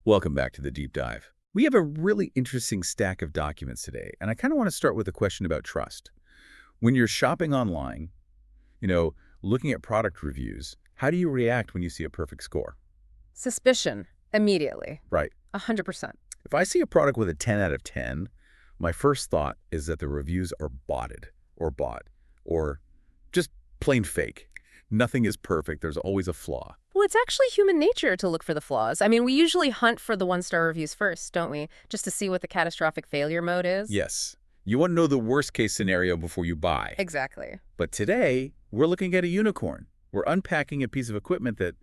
Welcome back to the deep dive. We have a really interesting stack of documents today, and I kind of want to start with a question about trust. When you're shopping online, you know, looking at product reviews, how do you react when you see a perfect score? Suspicion, immediately. Right. 100%. If I see a product with a 10 out of 10, my first thought is that the reviews are botted or bought or just plain fake. Nothing is perfect. There's always a flaw. Well, it's actually human nature to look for the flaws. I mean, we usually hunt for the one-star reviews first, don't we? Just to see what the catastrophic failure mode is. Yes. You want to know the worst case scenario before you buy. Exactly. But today, we're looking at a unicorn. We're unpacking a piece of equipment that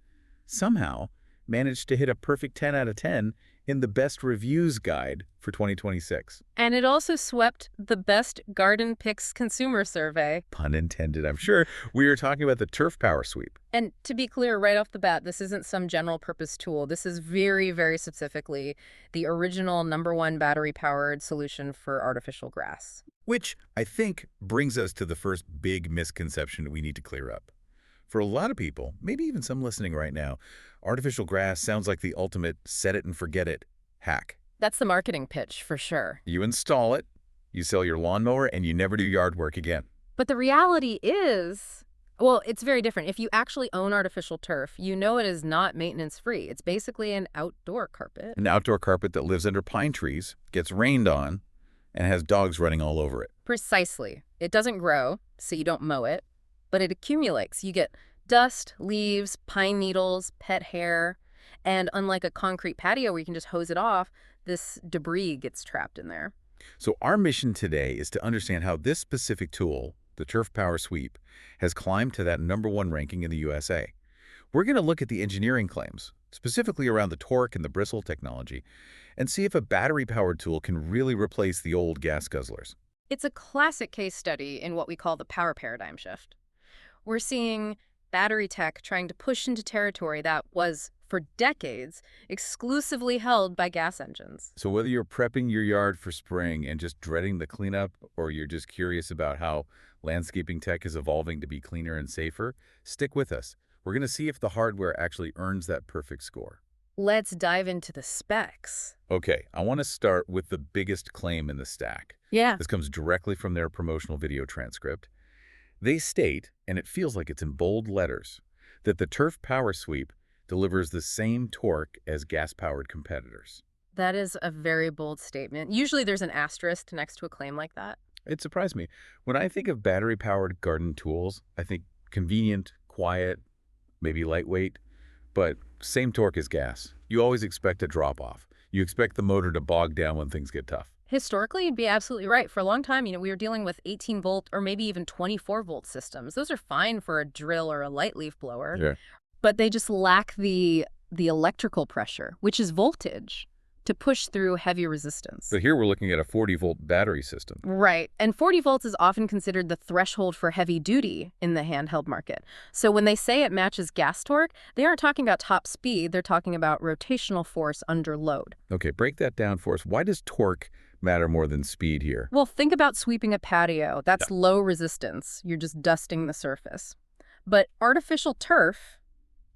somehow managed to hit a perfect 10 out of 10 in the best reviews guide for 2026. And it also swept the best garden picks consumer survey. Pun intended, I'm sure. We are talking about the Turf Power Sweep. And to be clear, right off the bat, this isn't some general purpose tool. This is very, very specifically the original #1 battery-powered solution for artificial grass. Which I think brings us to the first big misconception we need to clear up. For a lot of people, maybe even some listening right now, artificial grass sounds like the ultimate set it and forget it hack. That's the marketing pitch, for sure. You install it, you sell your lawnmower, and you never do yard work again. But the reality is, well, it's very different. If you actually own artificial turf, you know it is not maintenance-free. It's basically an outdoor carpet. An outdoor carpet that lives under pine trees, gets rained on, and has dogs running all over it. Precisely. It doesn't grow, so you don't mow it, but it accumulates. You get dust, leaves, pine needles, pet hair, and unlike a concrete patio where you can just hose it off, this debris gets trapped in there. So our mission today is to understand how this specific tool, the Turf Power Sweep, has climbed to that #1 ranking in the USA. We're going to look at the engineering claims, specifically around the torque and the bristle technology, and see if a battery-powered tool can really replace the old gas guzzlers. It's a classic case study in what we call the power paradigm shift. We're seeing battery tech trying to push into territory that was, for decades, exclusively held by gas engines. So whether you're prepping your yard for spring and just dreading the cleanup, or you're just curious about how landscaping tech is evolving to be cleaner and safer, stick with us. We're going to see if the hardware actually earns that perfect score. Let's dive into the specs. Okay, I want to start with the biggest claim in the stack. Yeah. This comes directly from their promotional video transcript. They state, and it feels like it's in bold letters, that the Turf Power Sweep delivers the same torque as gas-powered competitors. That is a very bold statement. Usually there's an asterisk next to a claim like that. It surprised me. When I think of battery-powered garden tools, I think convenient, quiet, maybe lightweight, but same torque as gas. You always expect a drop-off. You expect the motor to bog down when things get tough. Historically, you'd be absolutely right. For a long time, we were dealing with 18-volt or maybe even 24-volt systems. Those are fine for a drill or a light leaf blower. Yeah. But they just lack the electrical pressure, which is voltage, to push through heavy resistance. But here we're looking at a 40-volt battery system. Right. And 40 volts is often considered the threshold for heavy duty in the handheld market. So when they say it matches gas torque, they aren't talking about top speed. They're talking about rotational force under load. Okay, break that down for us. Why does torque matter more than speed here? Well, think about sweeping a patio. That's low resistance. You're just dusting the surface. But artificial turf,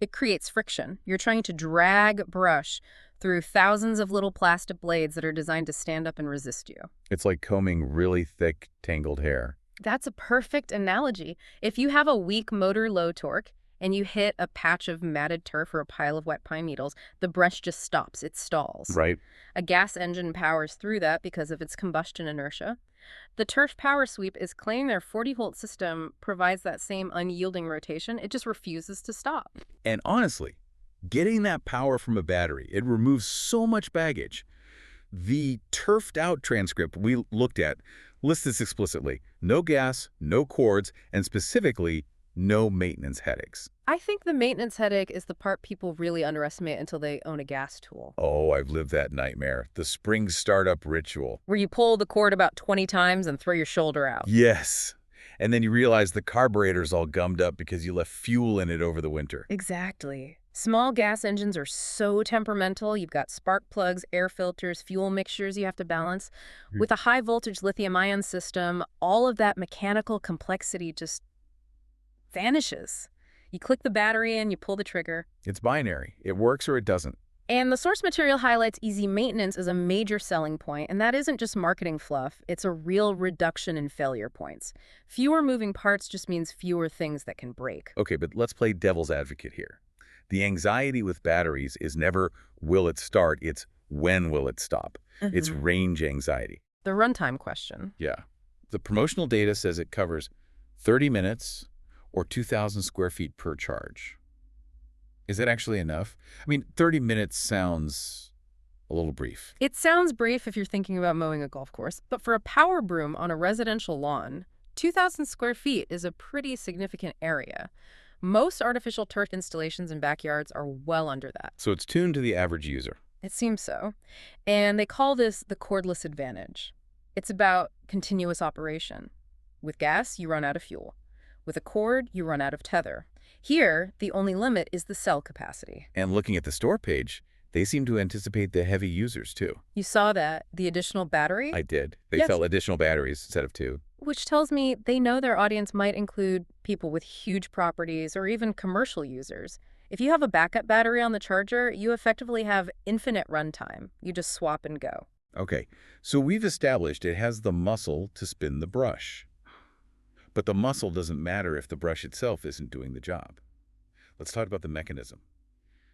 it creates friction. You're trying to drag brush through thousands of little plastic blades that are designed to stand up and resist you. It's like combing really thick, tangled hair. That's a perfect analogy. If you have a weak motor low torque and you hit a patch of matted turf or a pile of wet pine needles, the brush just stops. It stalls. Right. A gas engine powers through that because of its combustion inertia. The Turf Power Sweep is claiming their 40-volt system provides that same unyielding rotation. It just refuses to stop. And honestly, getting that power from a battery, it removes so much baggage. The turfed out transcript we looked at lists this explicitly. No gas, no cords, and specifically, no maintenance headaches. I think the maintenance headache is the part people really underestimate until they own a gas tool. Oh, I've lived that nightmare. The spring startup ritual. Where you pull the cord about 20 times and throw your shoulder out. Yes. And then you realize the carburetor's all gummed up because you left fuel in it over the winter. Exactly. Small gas engines are so temperamental. You've got spark plugs, air filters, fuel mixtures you have to balance. With a high-voltage lithium-ion system, all of that mechanical complexity just vanishes. You click the battery in, you pull the trigger. It's binary. It works or it doesn't. And the source material highlights easy maintenance as a major selling point, and that isn't just marketing fluff, it's a real reduction in failure points. Fewer moving parts just means fewer things that can break. Okay, but let's play devil's advocate here. The anxiety with batteries is never will it start, it's when will it stop. It's range anxiety. The runtime question. Yeah. The promotional data says it covers 30 minutes or 2,000 square feet per charge. Is that actually enough? I mean, 30 minutes sounds a little brief. It sounds brief if you're thinking about mowing a golf course, but for a power broom on a residential lawn, 2,000 square feet is a pretty significant area. Most artificial turf installations in backyards are well under that. So it's tuned to the average user. It seems so. And they call this the cordless advantage. It's about continuous operation. With gas, you run out of fuel. With a cord, you run out of tether. Here, the only limit is the cell capacity. And looking at the store page, they seem to anticipate the heavy users too. You saw that, the additional battery? I did. They Yes. sell additional batteries instead of 2. Which tells me they know their audience might include people with huge properties or even commercial users. If you have a backup battery on the charger, you effectively have infinite runtime. You just swap and go. Okay, so we've established it has the muscle to spin the brush. But the muscle doesn't matter if the brush itself isn't doing the job. Let's talk about the mechanism.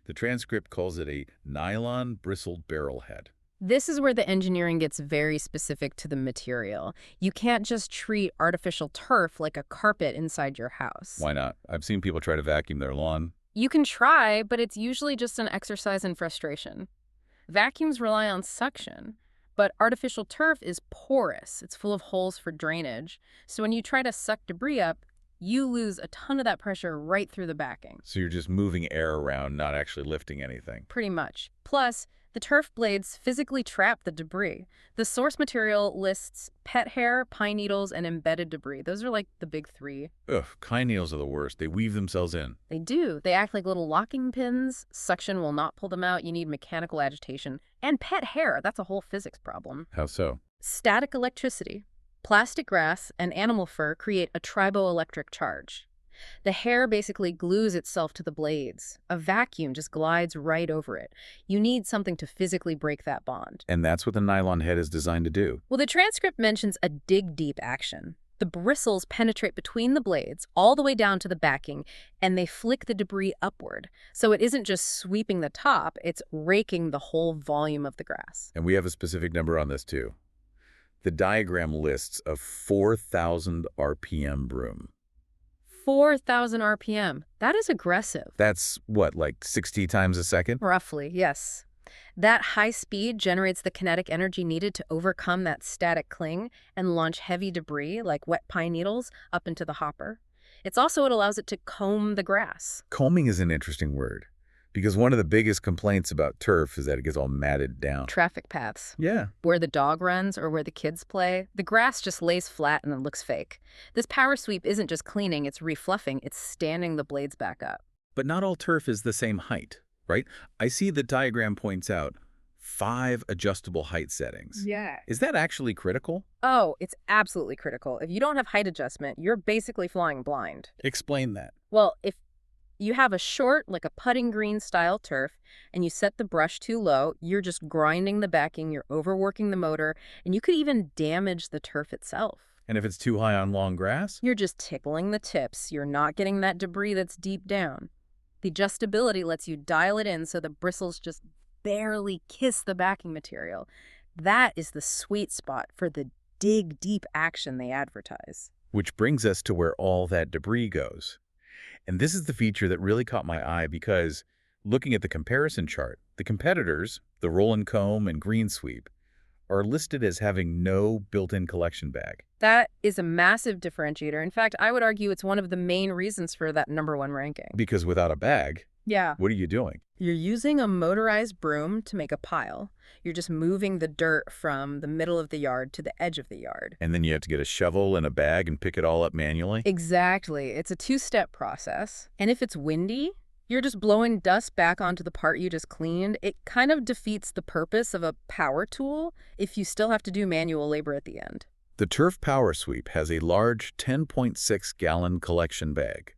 The transcript calls it a nylon bristled barrel head. This is where the engineering gets very specific to the material. You can't just treat artificial turf like a carpet inside your house. Why not? I've seen people try to vacuum their lawn. You can try, but it's usually just an exercise in frustration. Vacuums rely on suction, but artificial turf is porous. It's full of holes for drainage. So when you try to suck debris up, you lose a ton of that pressure right through the backing. So you're just moving air around, not actually lifting anything. Pretty much. Plus, the turf blades physically trap the debris. The source material lists pet hair, pine needles, and embedded debris. Those are like the big 3. Ugh, pine needles are the worst. They weave themselves in. They do. They act like little locking pins. Suction will not pull them out. You need mechanical agitation. And pet hair. That's a whole physics problem. How so? Static electricity. Plastic grass and animal fur create a triboelectric charge. The hair basically glues itself to the blades. A vacuum just glides right over it. You need something to physically break that bond. And that's what the nylon head is designed to do. Well, the transcript mentions a dig deep action. The bristles penetrate between the blades all the way down to the backing, and they flick the debris upward. So it isn't just sweeping the top, it's raking the whole volume of the grass. And we have a specific number on this too. The diagram lists a 4,000 RPM broom. 4,000 RPM. That is aggressive. That's what, like 60 times a second? Roughly, yes. That high speed generates the kinetic energy needed to overcome that static cling and launch heavy debris, like wet pine needles, up into the hopper. It's also what allows it to comb the grass. Combing is an interesting word, because one of the biggest complaints about turf is that it gets all matted down. Traffic paths. Yeah. Where the dog runs or where the kids play, the grass just lays flat and it looks fake. This power sweep isn't just cleaning, it's refluffing, it's standing the blades back up. But not all turf is the same height, right? I see the diagram points out 5 adjustable height settings. Yeah. Is that actually critical? Oh, it's absolutely critical. If you don't have height adjustment, you're basically flying blind. Explain that. Well, if you have a short, like a putting green style turf, and you set the brush too low, you're just grinding the backing, you're overworking the motor, and you could even damage the turf itself. And if it's too high on long grass? You're just tickling the tips. You're not getting that debris that's deep down. The adjustability lets you dial it in so the bristles just barely kiss the backing material. That is the sweet spot for the dig deep action they advertise. Which brings us to where all that debris goes. And this is the feature that really caught my eye because looking at the comparison chart, the competitors, the roll and comb and green sweep, are listed as having no built-in collection bag. That is a massive differentiator. In fact, I would argue it's one of the main reasons for that #1 ranking. Because without a bag, Yeah. what are you doing? You're using a motorized broom to make a pile. You're just moving the dirt from the middle of the yard to the edge of the yard. And then you have to get a shovel and a bag and pick it all up manually? Exactly. It's a 2-step process. And if it's windy, you're just blowing dust back onto the part you just cleaned. It kind of defeats the purpose of a power tool if you still have to do manual labor at the end. The Turf Power Sweep has a large 10.6-gallon collection bag.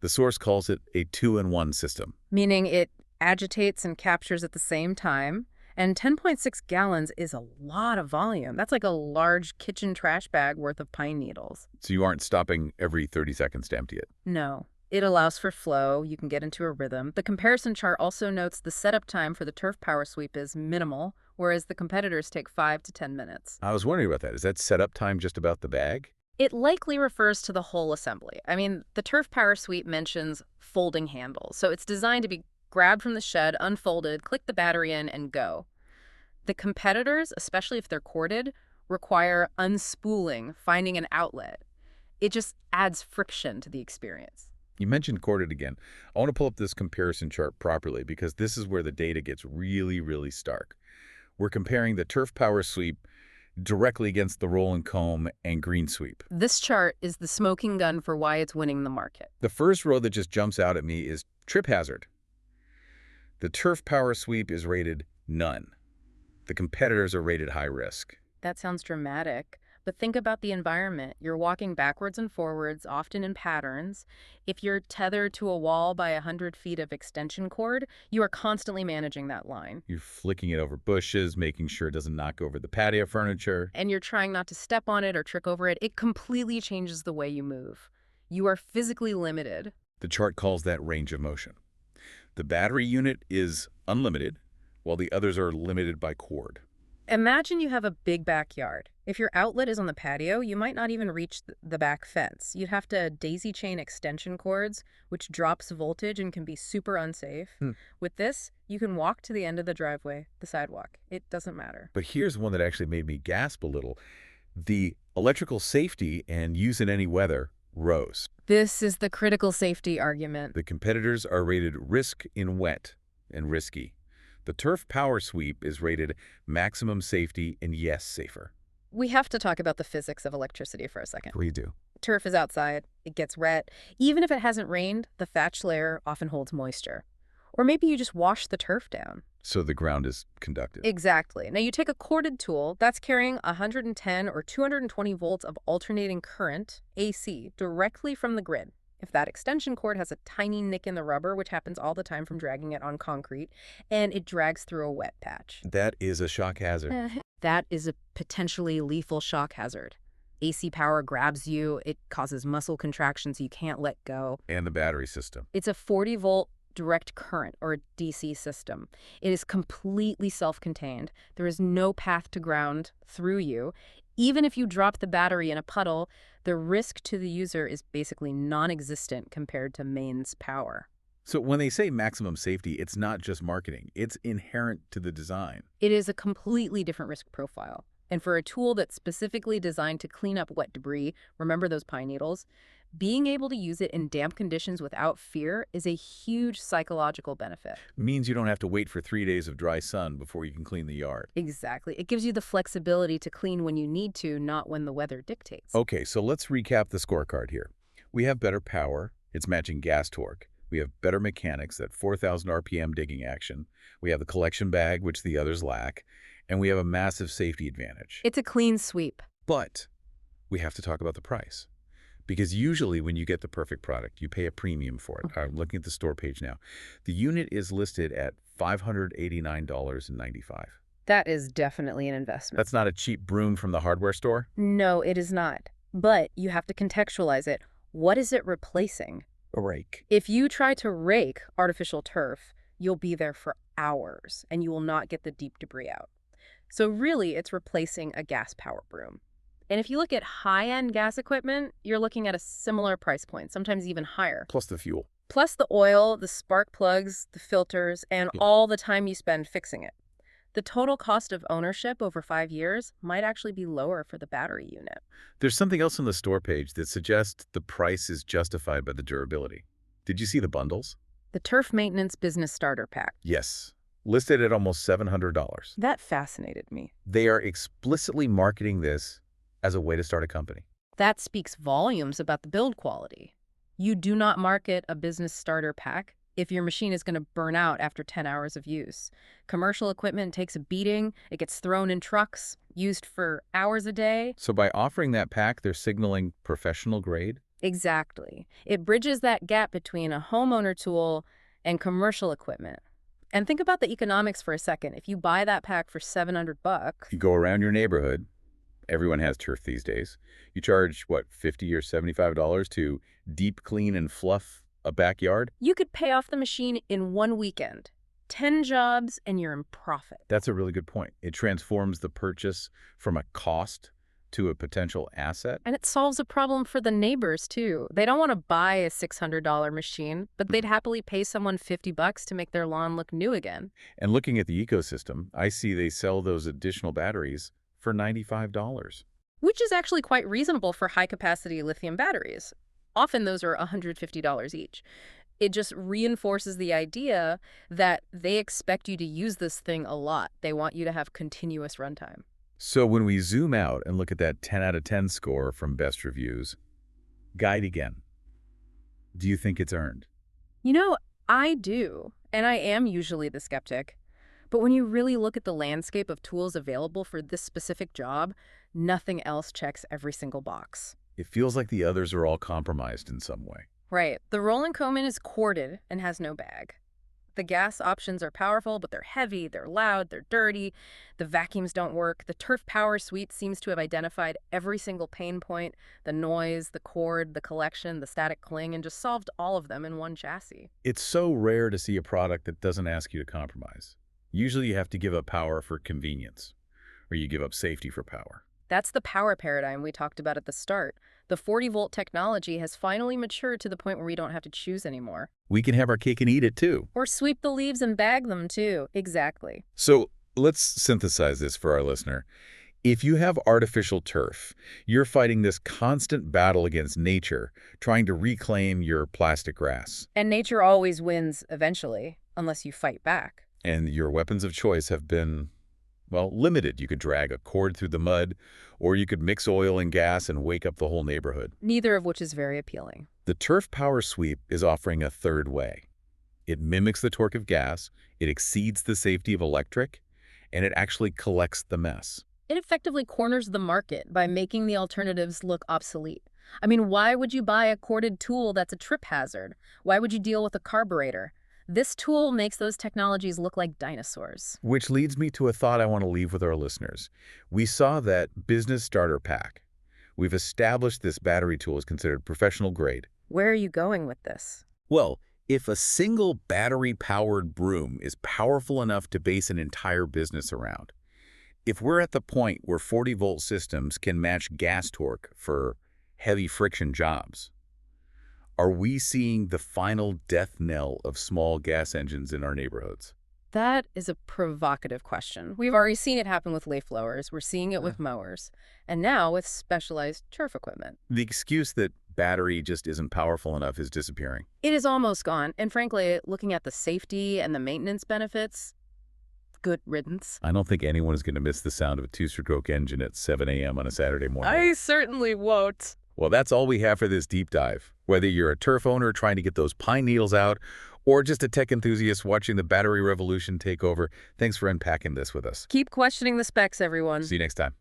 The source calls it a 2-in-1 system. Meaning it agitates and captures at the same time. And 10.6 gallons is a lot of volume. That's like a large kitchen trash bag worth of pine needles. So you aren't stopping every 30 seconds to empty it. No. It allows for flow. You can get into a rhythm. The comparison chart also notes the setup time for the turf power sweep is minimal, whereas the competitors take 5 to 10 minutes. I was wondering about that. Is that setup time just about the bag? It likely refers to the whole assembly. I mean, the turf power sweep mentions folding handles, so it's designed to be grabbed from the shed, unfolded, click the battery in, and go. The competitors, especially if they're corded, require unspooling, finding an outlet. It just adds friction to the experience. You mentioned corded again. I want to pull up this comparison chart properly because this is where the data gets really, really stark. We're comparing the turf power sweep directly against the roll and comb and green sweep. This chart is the smoking gun for why it's winning the market. The first row that just jumps out at me is trip hazard. The turf power sweep is rated none. The competitors are rated high risk. That sounds dramatic, but think about the environment. You're walking backwards and forwards, often in patterns. If you're tethered to a wall by 100 feet of extension cord, you are constantly managing that line. You're flicking it over bushes, making sure it doesn't knock over the patio furniture. And you're trying not to step on it or trick over it. It completely changes the way you move. You are physically limited. The chart calls that range of motion. The battery unit is unlimited, while the others are limited by cord. Imagine you have a big backyard. If your outlet is on the patio, you might not even reach the back fence. You'd have to daisy chain extension cords, which drops voltage and can be super unsafe. With this, you can walk to the end of the driveway, the sidewalk. It doesn't matter. But here's one that actually made me gasp a little. The electrical safety and use in any weather rose. This is the critical safety argument. The competitors are rated risk in wet and risky. The turf power sweep is rated maximum safety and yes, safer. We have to talk about the physics of electricity for a second. We do. Turf is outside. It gets wet. Even if it hasn't rained, the thatch layer often holds moisture. Or maybe you just wash the turf down. So the ground is conductive. Exactly. Now you take a corded tool that's carrying 110 or 220 volts of alternating current, AC, directly from the grid. If that extension cord has a tiny nick in the rubber, which happens all the time from dragging it on concrete, and it drags through a wet patch. That is a shock hazard. That is a potentially lethal shock hazard. AC power grabs you, it causes muscle contractions you can't let go. And the battery system. It's a 40-volt direct current, or a DC system. It is completely self-contained. There is no path to ground through you. Even if you drop the battery in a puddle, the risk to the user is basically non-existent compared to mains power. So when they say maximum safety, it's not just marketing. It's inherent to the design. It is a completely different risk profile. And for a tool that's specifically designed to clean up wet debris, remember those pine needles, being able to use it in damp conditions without fear is a huge psychological benefit. Means you don't have to wait for 3 days of dry sun before you can clean the yard. Exactly. It gives you the flexibility to clean when you need to, not when the weather dictates. Okay, so let's recap the scorecard here. We have better power. It's matching gas torque. We have better mechanics, that 4,000 RPM digging action. We have the collection bag, which the others lack. And we have a massive safety advantage. It's a clean sweep. But we have to talk about the price. Because usually when you get the perfect product, you pay a premium for it. I'm looking at the store page now. The unit is listed at $589.95. That is definitely an investment. That's not a cheap broom from the hardware store? No, it is not. But you have to contextualize it. What is it replacing? A rake. If you try to rake artificial turf, you'll be there for hours, and you will not get the deep debris out. So really, it's replacing a gas power broom. And if you look at high-end gas equipment, you're looking at a similar price point, sometimes even higher. Plus the fuel. Plus the oil, the spark plugs, the filters, and all the time you spend fixing it. The total cost of ownership over 5 years might actually be lower for the battery unit. There's something else on the store page that suggests the price is justified by the durability. Did you see the bundles? The Turf Maintenance Business Starter Pack. Yes. Listed at almost $700. That fascinated me. They are explicitly marketing this as a way to start a company. That speaks volumes about the build quality. You do not market a business starter pack if your machine is going to burn out after 10 hours of use. Commercial equipment takes a beating. It gets thrown in trucks, used for hours a day. So by offering that pack, they're signaling professional grade? Exactly. It bridges that gap between a homeowner tool and commercial equipment. And think about the economics for a second. If you buy that pack for $700, You go around your neighborhood. Everyone has turf these days. You charge, what, $50 or $75 to deep clean and fluff a backyard? you could pay off the machine in one weekend. 10 jobs and you're in profit. That's a really good point. It transforms the purchase from a cost to a potential asset. And it solves a problem for the neighbors, too. They don't want to buy a $600 machine, but they'd happily pay someone $50 to make their lawn look new again. And looking at the ecosystem, I see they sell those additional batteries for $95. Which is actually quite reasonable for high-capacity lithium batteries. Often those are $150 each. It just reinforces the idea that they expect you to use this thing a lot. They want you to have continuous runtime. So when we zoom out and look at that 10 out of 10 score from Best Reviews, guide again. Do you think it's earned? You know, I do, and I am usually the skeptic. But when you really look at the landscape of tools available for this specific job, nothing else checks every single box. It feels like the others are all compromised in some way. Right. The Roland Coman is corded and has no bag. The gas options are powerful, but they're heavy, they're loud, they're dirty. The vacuums don't work. The Turf Power Suite seems to have identified every single pain point, the noise, the cord, the collection, the static cling, and just solved all of them in one chassis. It's so rare to see a product that doesn't ask you to compromise. Usually you have to give up power for convenience, or you give up safety for power. That's the power paradigm we talked about at the start. The 40-volt technology has finally matured to the point where we don't have to choose anymore. We can have our cake and eat it too. Or sweep the leaves and bag them too. Exactly. So let's synthesize this for our listener. If you have artificial turf, you're fighting this constant battle against nature, trying to reclaim your plastic grass. And nature always wins eventually, unless you fight back. And your weapons of choice have been, well, limited. You could drag a cord through the mud, or you could mix oil and gas and wake up the whole neighborhood. Neither of which is very appealing. The Turf Power Sweep is offering a third way. It mimics the torque of gas, it exceeds the safety of electric, and it actually collects the mess. It effectively corners the market by making the alternatives look obsolete. I mean, why would you buy a corded tool that's a trip hazard? Why would you deal with a carburetor? This tool makes those technologies look like dinosaurs. Which leads me to a thought I want to leave with our listeners. We saw that business starter pack. We've established this battery tool is considered professional grade. Where are you going with this? Well, if a single battery-powered broom is powerful enough to base an entire business around, if we're at the point where 40-volt systems can match gas torque for heavy friction jobs, are we seeing the final death knell of small gas engines in our neighborhoods? That is a provocative question. We've already seen it happen with leaf blowers. We're seeing it with mowers. And now with specialized turf equipment. The excuse that battery just isn't powerful enough is disappearing. It is almost gone. And frankly, looking at the safety and the maintenance benefits, good riddance. I don't think anyone is going to miss the sound of a two-stroke engine at 7 a.m. on a Saturday morning. I certainly won't. Well, that's all we have for this deep dive. Whether you're a turf owner trying to get those pine needles out, or just a tech enthusiast watching the battery revolution take over, thanks for unpacking this with us. Keep questioning the specs, everyone. See you next time.